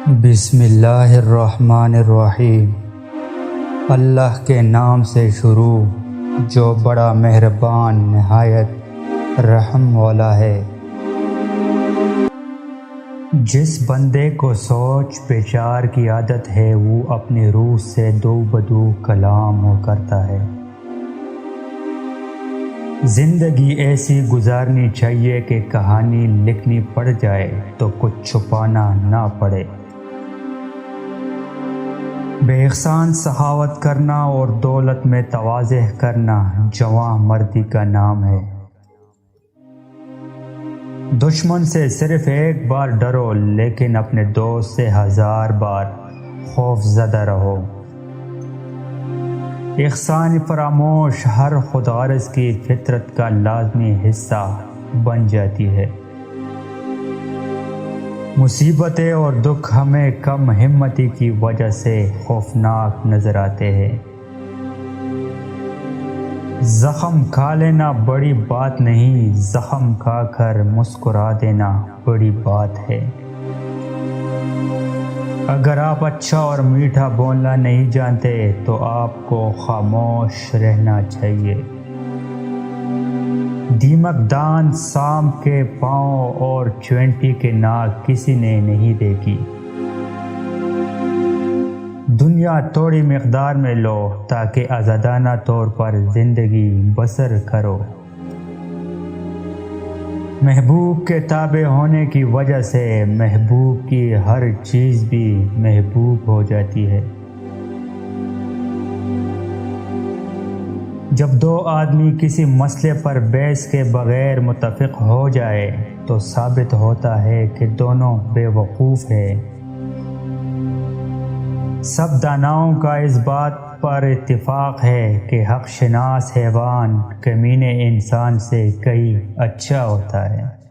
بسم اللہ الرحمن الرحیم۔ اللہ کے نام سے شروع جو بڑا مہربان نہایت رحم والا ہے۔ جس بندے کو سوچ بچار کی عادت ہے وہ اپنی روح سے دو بدو کلام ہو کرتا ہے۔ زندگی ایسی گزارنی چاہیے کہ کہانی لکھنی پڑ جائے تو کچھ چھپانا نہ پڑے۔ بے احسان سخاوت کرنا اور دولت میں تواضع کرنا جواں مردی کا نام ہے۔ دشمن سے صرف ایک بار ڈرو لیکن اپنے دوست سے 1000 بار خوف زدہ رہو۔ احسان فراموش ہر خود غرض کی فطرت کا لازمی حصہ بن جاتی ہے۔ مصیبتیں اور دکھ ہمیں کم ہمتی کی وجہ سے خوفناک نظر آتے ہیں۔ زخم کھا لینا بڑی بات نہیں، زخم کھا کر مسکرا دینا بڑی بات ہے۔ اگر آپ اچھا اور میٹھا بولنا نہیں جانتے تو آپ کو خاموش رہنا چاہیے۔ دیمک دان سانپ کے پاؤں اور چونٹی کے ناک کسی نے نہیں دیکھی۔ دنیا تھوڑی مقدار میں لو تاکہ آزادانہ طور پر زندگی بسر کرو۔ محبوب کے تابع ہونے کی وجہ سے محبوب کی ہر چیز بھی محبوب ہو جاتی ہے۔ جب دو آدمی کسی مسئلے پر بحث کے بغیر متفق ہو جائے تو ثابت ہوتا ہے کہ دونوں بے وقوف ہیں۔ سب داناؤں کا اس بات پر اتفاق ہے کہ حق شناس حیوان کمینے انسان سے کہیں اچھا ہوتا ہے۔